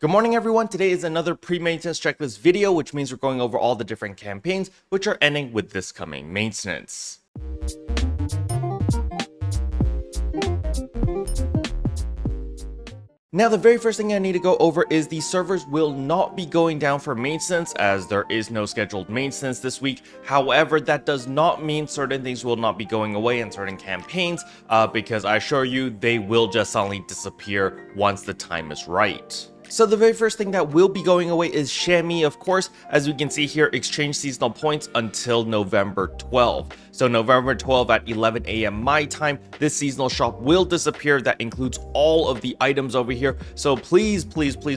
Good morning everyone, today is another pre-maintenance checklist video, which means we're going over all the different campaigns which are ending with this coming maintenance. Now the very first thing I need to go over is the servers will not be going down for maintenance as there is no scheduled maintenance this week. However, that does not mean certain things will not be going away in certain campaigns because I assure you they will just suddenly disappear once the time is right. So the very first thing that will be going away is Chamois, of course. As we can see here, exchange seasonal points until November 12th. So November 12th at 11 a.m. my time, this seasonal shop will disappear. That includes all of the items over here. So please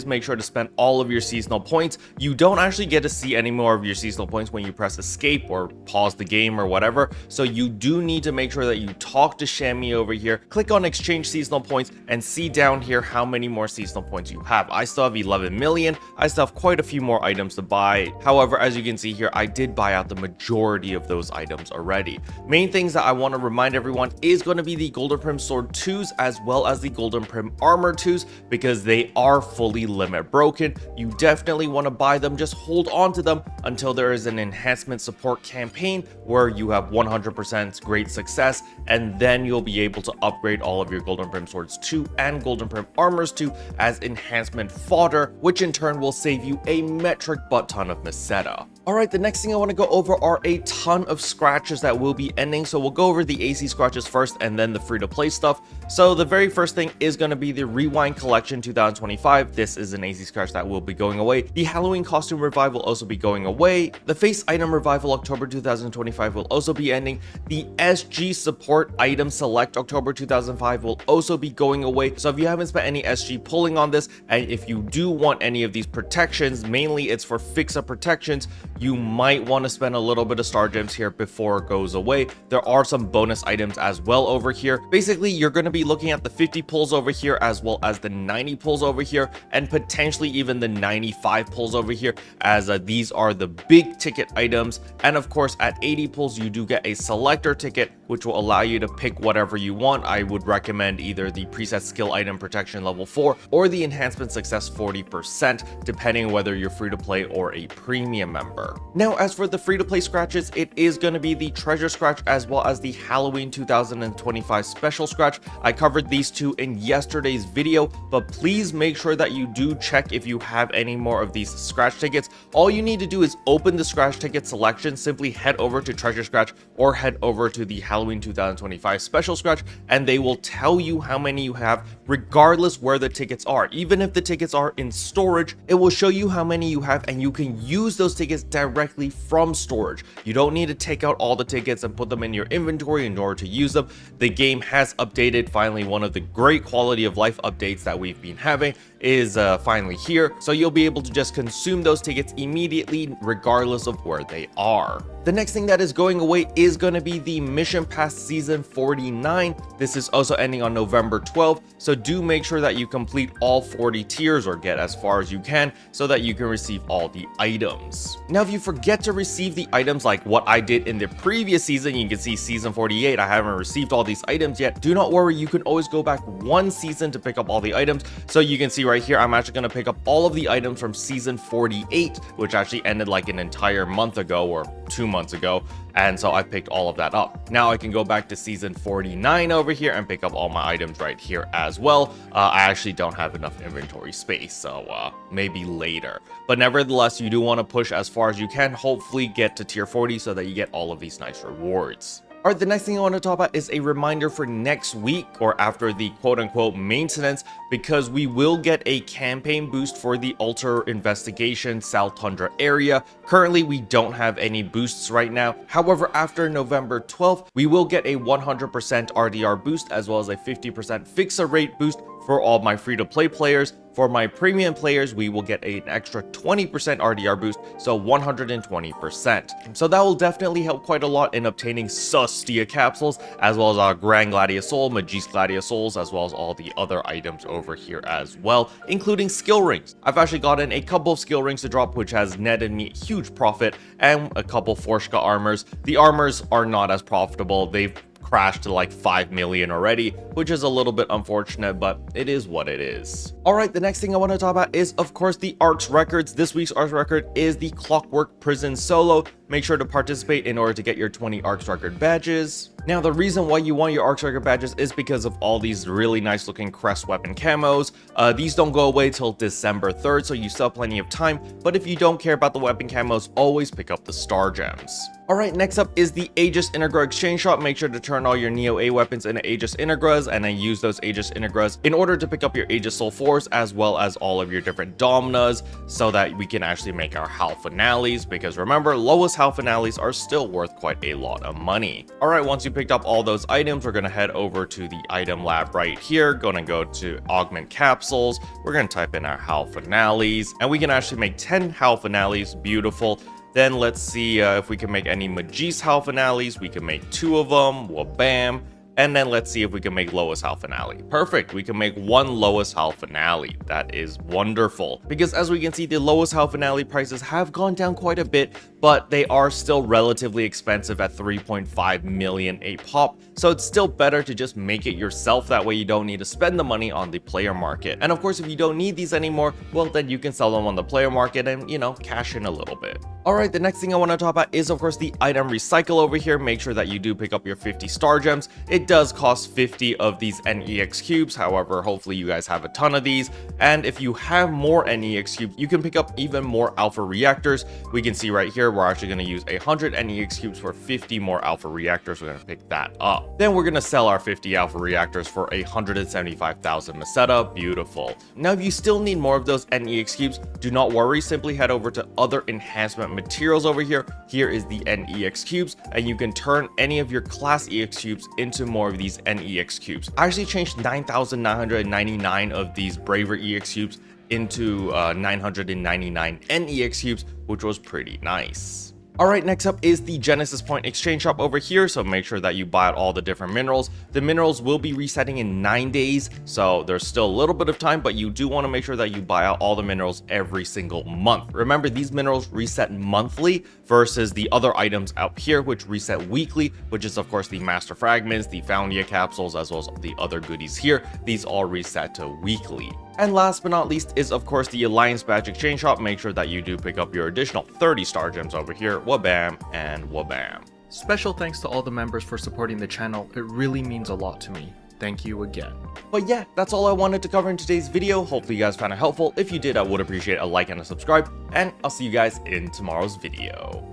make sure to spend all of your seasonal points. You don't actually get to see any more of your seasonal points when you press escape or pause the game or whatever. So you do need to make sure that you talk to Chamois over here, click on exchange seasonal points and see down here how many more seasonal points you have. I still have 11 million. I still have quite a few more items to buy. However, as you can see here, I did buy out the majority of those items already. Main things that I want to remind everyone is going to be the Golden Prim Sword 2s as well as the Golden Prim Armor 2s because they are fully limit broken. You definitely want to buy them. Just hold on to them until there is an enhancement support campaign where you have 100% great success, and then you'll be able to upgrade all of your Golden Prim Swords 2 and Golden Prim Armors 2 as enhancement fodder, which in turn will save you a metric butt ton of Meseta. Alright, the next thing I want to go over are a ton of scratches that will be ending. So we'll go over the AC scratches first and then the free-to-play stuff. So the very first thing is going to be the Rewind Collection 2025. This is an AC scratch that will be going away. The Halloween Costume Revive will also be going away. The Face Item Revival October 2025 will also be ending. The SG Support Item Select October 2005 will also be going away. So if you haven't spent any SG pulling on this, and if you do want any of these protections, mainly it's for fix-up protections, you might want to spend a little bit of star gems here before it goes away. There are some bonus items as well over here. Basically, you're going to be looking at the 50 pulls over here as well as the 90 pulls over here and potentially even the 95 pulls over here, as these are the big ticket items. And of course, at 80 pulls, you do get a selector ticket, which will allow you to pick whatever you want. I would recommend either the preset skill item protection level 4 or the enhancement success 40%, depending whether you're free to play or a premium member. Now, as for the free-to-play scratches, it is going to be the treasure scratch as well as the Halloween 2025 special scratch. I covered these two in yesterday's video, but please make sure that you do check if you have any more of these scratch tickets. All you need to do is open the scratch ticket selection, simply head over to treasure scratch or head over to the Halloween 2025 special scratch, and they will tell you how many you have regardless where the tickets are. Even if the tickets are in storage, it will show you how many you have, and you can use those tickets directly from storage. You don't need to take out all the tickets and put them in your inventory in order to use them. The game has updated. Finally, one of the great quality of life updates that we've been having is finally here, so you'll be able to just consume those tickets immediately regardless of where they are. The next thing that is going away is going to be the Mission Pass Season 49. This is also ending on November 12th, so do make sure that you complete all 40 tiers or get as far as you can so that you can receive all the items. Now, if you forget to receive the items like what I did in the previous season, you can see Season 48, I haven't received all these items yet. Do not worry, you can always go back one season to pick up all the items. So you can see right here, I'm actually going to pick up all of the items from Season 48, which actually ended like an entire month ago or 2 months ago, and so I picked all of that up. Now I can go back to Season 49 over here and pick up all my items right here as well. I actually don't have enough inventory space, so maybe later. But nevertheless, you do want to push as far as you can, hopefully get to tier 40 so that you get all of these nice rewards. Alright, the next thing I want to talk about is a reminder for next week or after the quote-unquote maintenance, because we will get a campaign boost for the Alter Investigation South Tundra area. Currently, we don't have any boosts right now. However, after November 12th, we will get a 100% RDR boost as well as a 50% fixer rate boost for all my free-to-play players. For my premium players, we will get an extra 20% RDR boost, so 120%. So that will definitely help quite a lot in obtaining Sustia capsules, as well as our Grand Gladiosol, Magis Gladiosouls, as well as all the other items over here as well, including skill rings. I've actually gotten a couple of skill rings to drop, which has netted me huge profit, and a couple Forshka armors. The armors are not as profitable. They've crashed to like 5 million already, which is a little bit unfortunate, but it is what it is. Alright, the next thing I want to talk about is, of course, the ARKS Records. This week's ARKS Record is the Clockwork Prison Solo. Make sure to participate in order to get your 20 ARKS Record badges. Now, the reason why you want your ARKS Record badges is because of all these really nice looking crest weapon camos. These don't go away till December 3rd, so you still have plenty of time, but if you don't care about the weapon camos, always pick up the star gems. Alright, next up is the Aegis Integra exchange shop. Make sure to turn all your Neo A weapons into Aegis Integras, and then use those Aegis Integras in order to pick up your Aegis Soul 4s, as well as all of your different Dominas, so that we can actually make our Halphinales, because remember, lowest Halphinales are still worth quite a lot of money. Alright, once you picked up all those items, we're going to head over to the item lab right here. Gonna go to augment capsules. We're going to type in our Halphinales, and we can actually make 10 Halphinales. Beautiful. Then let's see if we can make any Magis Halphinales. We can make 2 of them. Well, bam. And then let's see if we can make lowest Halphinale. Perfect, we can make 1 lowest Halphinale. That is wonderful. Because as we can see, the lowest Halphinale prices have gone down quite a bit, but they are still relatively expensive at 3.5 million a pop. So it's still better to just make it yourself. That way you don't need to spend the money on the player market. And of course, if you don't need these anymore, well, then you can sell them on the player market and, you know, cash in a little bit. Alright, the next thing I want to talk about is, of course, the item recycle over here. Make sure that you do pick up your 50 star gems. It does cost 50 of these NEX cubes. However, hopefully you guys have a ton of these. And if you have more NEX cubes, you can pick up even more alpha reactors. We can see right here, we're actually going to use 100 NEX cubes for 50 more alpha reactors. We're going to pick that up. Then we're going to sell our 50 alpha reactors for 175,000 Meseta. Beautiful. Now, if you still need more of those NEX cubes, do not worry. Simply head over to other enhancement materials over here. Here is the NEX cubes, and you can turn any of your class EX cubes into more of these NEX cubes. I actually changed 9,999 of these Braver EX cubes into 999 NEX cubes, which was pretty nice. Alright, next up is the Genesis Point exchange shop over here, so make sure that you buy out all the different minerals. The minerals will be resetting in 9 days, so there's still a little bit of time, but you do want to make sure that you buy out all the minerals every single month. Remember, these minerals reset monthly versus the other items out here, which reset weekly, which is of course the Master Fragments, the Foundia capsules, as well as the other goodies here. These all reset to weekly. And last but not least is, of course, the Alliance Badge Exchange Shop. Make sure that you do pick up your additional 30 star gems over here. Wabam and wabam. Special thanks to all the members for supporting the channel. It really means a lot to me. Thank you again. But yeah, that's all I wanted to cover in today's video. Hopefully you guys found it helpful. If you did, I would appreciate a like and a subscribe. And I'll see you guys in tomorrow's video.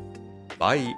Bye.